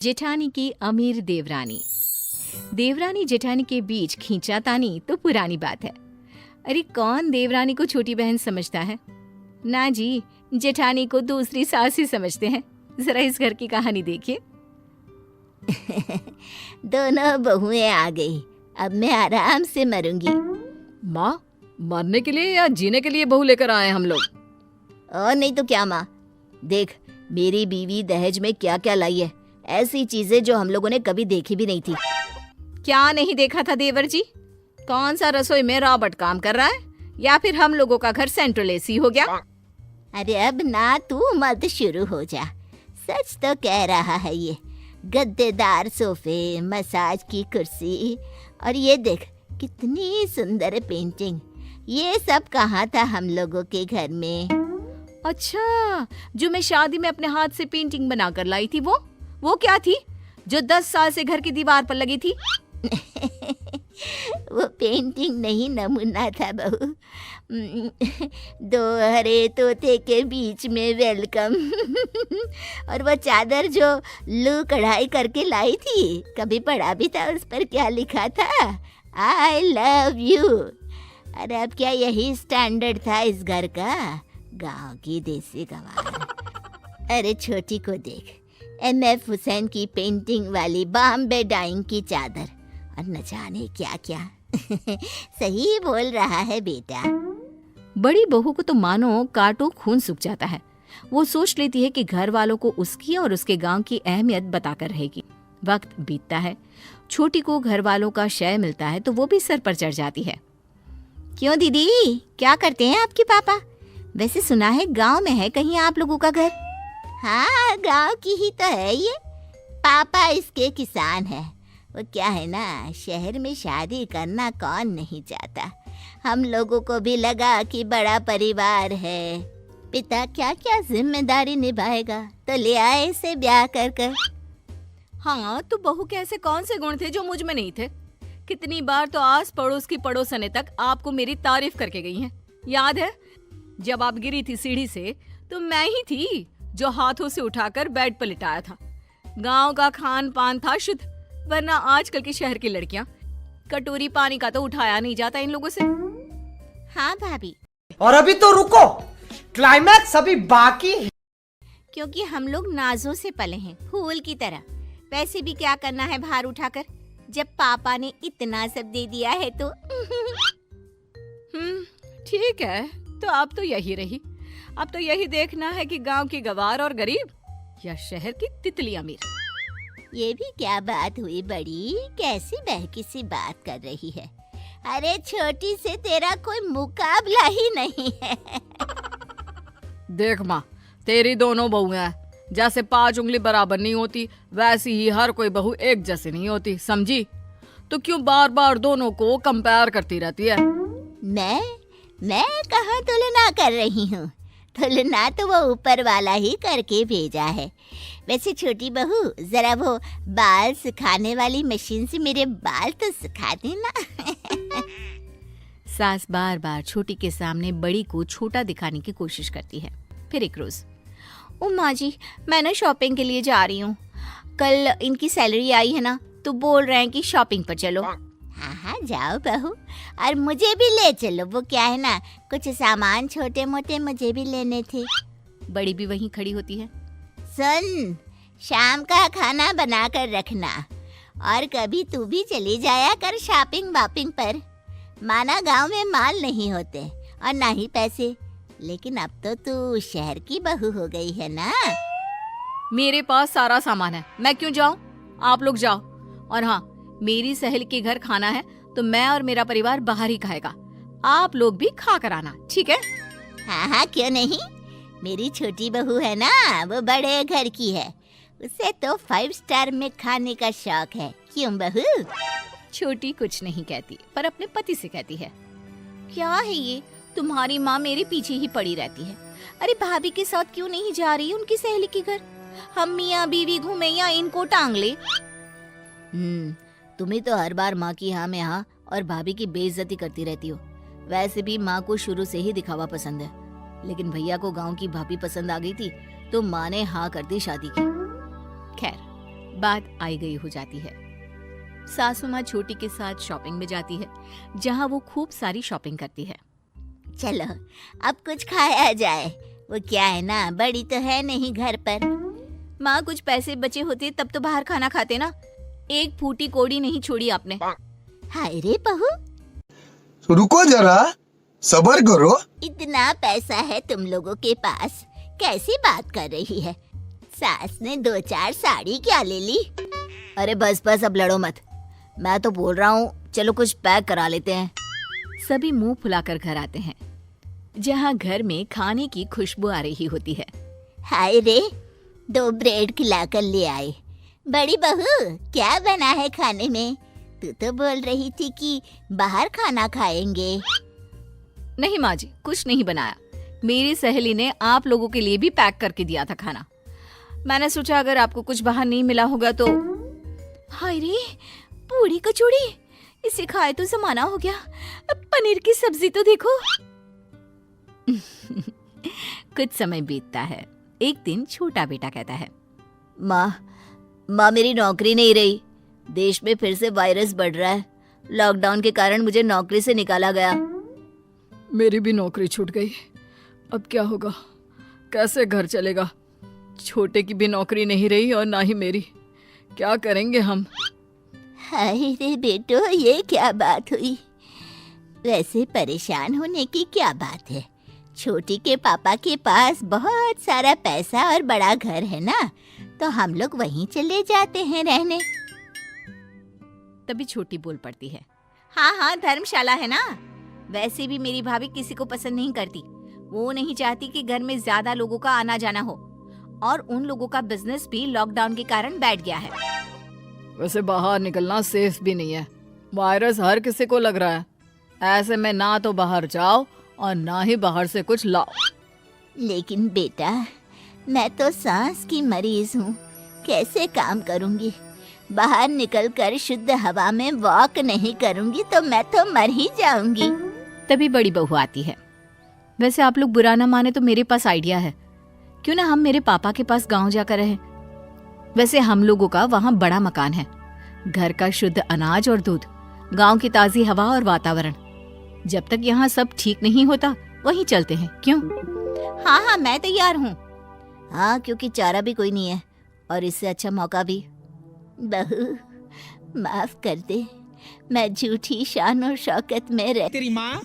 जेठानी की अमीर देवरानी। देवरानी जेठानी के बीच खींचातानी तो पुरानी बात है। अरे कौन देवरानी को छोटी बहन समझता है? ना जी, जेठानी को दूसरी सास ही समझते हैं। जरा इस घर की कहानी देखिए। दोनों बहुएं आ गई, अब मैं आराम से मरूंगी। माँ, मरने के लिए या जीने के लिए बहू लेकर आए हम लोग? और नहीं तो क्या माँ, देख मेरी बीवी दहेज में क्या क्या लाई है, ऐसी चीजें जो हम लोगों ने कभी देखी भी नहीं थी। क्या नहीं देखा था देवर जी? कौन सा रसोई में रॉबर्ट काम कर रहा है, या फिर हम लोगों का घर सेंट्रल एसी हो गया? अरे अब ना तू मत शुरू हो जा, सच तो कह रहा है। ये गद्देदार सोफे, मसाज की कुर्सी और ये देख कितनी सुंदर पेंटिंग, ये सब कहाँ था हम लोगों के घर में? अच्छा, जो मैं शादी में अपने हाथ से पेंटिंग बनाकर लाई थी वो क्या थी जो 10 साल से घर की दीवार पर लगी थी? वो पेंटिंग नहीं, नमूना था बहू। दो हरे तोते के बीच में वेलकम। और वो चादर जो लू कढ़ाई करके लाई थी, कभी पढ़ा भी था उस पर क्या लिखा था? I love you. अरे अब क्या यही स्टैंडर्ड था इस घर का? गांव की देसी गवार। अरे छोटी को देख, MF हुसैन की पेंटिंग वाली बॉम्बे डाइंग की चादर, और न जाने क्या क्या। सही बोल रहा है बेटा। बड़ी बहू को तो मानो काटो खून सूख जाता है। वो सोच लेती है कि घर वालों को उसकी और उसके गांव की अहमियत बताकर रहेगी। वक्त बीतता है, छोटी को घर वालों का शय मिलता है तो वो भी सर पर चढ़ जाती है। क्यों दीदी, क्या करते हैं आपके पापा? वैसे सुना है गांव में है कहीं आप लोगों का घर? हाँ, गांव की ही तो है ये। पापा इसके किसान है। वो क्या है ना, शहर में शादी करना कौन नहीं चाहता। हम लोगों को भी लगा कि बड़ा परिवार है, पिता क्या क्या जिम्मेदारी निभाएगा, तो ले आए इसे ब्याह कर। हाँ, तो बहू के ऐसे कौन से गुण थे जो मुझ में नहीं थे? कितनी बार तो आस पड़ोस की पड़ोसने तक आपको मेरी तारीफ करके गई हैं। याद है जब आप गिरी थी सीढ़ी से, तो मैं ही थी जो हाथों से उठाकर बेड पर लिटाया था। गांव का खान पान था शुद्ध, वरना आजकल की शहर की लड़कियां कटोरी पानी का तो उठाया नहीं जाता इन लोगों से। हाँ भाभी। और अभी तो रुको, क्लाइमैक्स अभी बाकी है। क्योंकि हम लोग नाजों से पले हैं, फूल की तरह। वैसे भी क्या करना है भार उठाकर, जब पापा ने इतना सब दे दिया है तो। ठीक है, तो अब तो यही रही। अब तो यही देखना है कि गांव की गवार और गरीब या शहर की तितली अमीर। ये भी क्या बात हुई बड़ी, कैसी बहकी सी बात कर रही है? अरे छोटी से तेरा कोई मुकाबला ही नहीं है। देख माँ, तेरी दोनों बहुएं हैं। जैसे 5 उंगली बराबर नहीं होती, वैसी ही हर कोई बहू एक जैसी नहीं होती, समझी? तो क्यों बार बार दोनों को कंपेयर करती रहती है? मैं कहाँ तुलना कर रही हूँ? तुलना तो वो ऊपर वाला ही करके भेजा है। वैसे छोटी बहू, जरा वो बाल सुखाने वाली मशीन से मेरे बाल तो सुखा देना। सास बार बार छोटी के सामने बड़ी को छोटा दिखाने की कोशिश करती है। फिर एक रोज, ओ माँ जी, मैं ना शॉपिंग के लिए जा रही हूँ। कल इनकी सैलरी आई है ना, तो बोल रहे हैं कि शॉपिंग पर चलो। हाँ हाँ जाओ बहू, और मुझे भी ले चलो। वो क्या है ना, कुछ सामान छोटे मोटे मुझे भी लेने थे। बड़ी भी वहीं खड़ी होती है। सुन, शाम का खाना बना कर रखना, और कभी तू भी चली जाया कर शॉपिंग वापिंग पर। माना गांव में माल नहीं होते और ना ही पैसे, लेकिन अब तो तू शहर की बहू हो गई है ना। मेरे पास सारा सामान है, मैं क्यों जाऊं? आप लोग जाओ। और हाँ, मेरी सहेली के घर खाना है तो मैं और मेरा परिवार बाहर ही खाएगा। आप लोग भी खा कर आना, ठीक है? हाँ हाँ क्यों नहीं, मेरी छोटी बहू है ना, वो बड़े घर की है, उसे तो 5 स्टार में खाने का शौक है। क्यों बहू? छोटी कुछ नहीं कहती, पर अपने पति से कहती है, क्या है ये, तुम्हारी माँ मेरे पीछे ही पड़ी रहती है। अरे भाभी के साथ क्यों नहीं जा रही उनकी सहेली के घर? हम मियाँ बीवी घूमे या इनको टांग ले। तुम्हें तो हर बार माँ की हाँ में हाँ और भाभी की बेइज्जती करती रहती हो। वैसे भी माँ को शुरू से ही दिखावा पसंद है, लेकिन भैया को गांव की भाभी पसंद आ गई थी तो माँ ने हाँ कर दी शादी की। खैर, बात आई गई हो जाती है। सासू माँ छोटी के साथ शॉपिंग में जाती है, जहाँ वो खूब सारी शॉपिंग करती है। चलो अब कुछ खाया जाए। वो क्या है ना, बड़ी तो है नहीं घर पर। माँ कुछ पैसे बचे होते तब तो बाहर खाना खाते ना, एक फूटी कोड़ी नहीं छोड़ी आपने। हाय रे बहू, रुको जरा, सबर करो। इतना पैसा है तुम लोगों के पास, कैसी बात कर रही है? सास ने 2-4 साड़ी क्या ले ली? अरे बस बस, अब लड़ो मत। मैं तो बोल रहा हूँ चलो कुछ पैक करा लेते हैं। सभी मुंह फुलाकर घर आते हैं, जहाँ घर में खाने की खुशबू आ रही होती है। हाय रे, 2 ब्रेड खिलाकर ले आए। बड़ी बहू, क्या बना है खाने में? तू तो बोल रही थी कि बाहर खाना खाएंगे। नहीं माँ जी, कुछ नहीं बनाया। मेरी सहेली ने आप लोगों के लिए भी पैक करके दिया था खाना। मैंने सोचा अगर आपको कुछ बाहर नहीं मिला होगा तो। हाय रे, पूरी कचौड़ी, इसे खाए तो जमाना हो गया। अब पनीर की सब्जी तो देखो। कुछ समय बीतता है। एक दिन छोटा बेटा कहता है, माँ मेरी नौकरी नहीं रही। देश में फिर से वायरस बढ़ रहा है। लॉकडाउन के कारण मुझे नौकरी से निकाला गया। मेरी भी नौकरी छूट गई। अब क्या होगा, कैसे घर चलेगा? छोटे की भी नौकरी नहीं रही और ना ही मेरी। क्या करेंगे हम? हाय रे बेटो, ये क्या बात हुई? वैसे परेशान होने की क्या बात है? छोटी के पापा के पास बहुत सारा पैसा और बड़ा घर है ना, तो हम लोग वहीं चले जाते हैं रहने। तभी छोटी बोल पड़ती है, हाँ हाँ, धर्मशाला है ना। वैसे भी मेरी भाभी किसी को पसंद नहीं करती। वो नहीं चाहती कि घर में ज्यादा लोगों का आना जाना हो, और उन लोगों का बिजनेस भी लॉकडाउन के कारण बैठ गया है। वैसे बाहर निकलना सेफ भी नहीं है। वायरस हर किसी को लग रहा है। ऐसे में ना तो बाहर जाओ और ना ही बाहर से कुछ लाओ। लेकिन बेटा, मैं तो सांस की मरीज हूँ, कैसे काम करूँगी? बाहर निकलकर शुद्ध हवा में वॉक नहीं करूँगी तो मैं तो मर ही जाऊंगी। तभी बड़ी बहू आती है, वैसे आप लोग बुरा ना माने तो मेरे पास आइडिया है। क्यों ना हम मेरे पापा के पास गांव जाकर रहें। वैसे हम लोगों का वहाँ बड़ा मकान है, घर का शुद्ध अनाज और दूध, गांव की ताजी हवा और वातावरण। जब तक यहाँ सब ठीक नहीं होता वहीं चलते हैं, क्यों? हाँ हाँ, मैं तैयार हूँ। हाँ, क्योंकि चारा भी कोई नहीं है और इससे अच्छा मौका भी। बहू, माफ कर दे, मैं झूठी शान और शौकत में रह तेरी माँ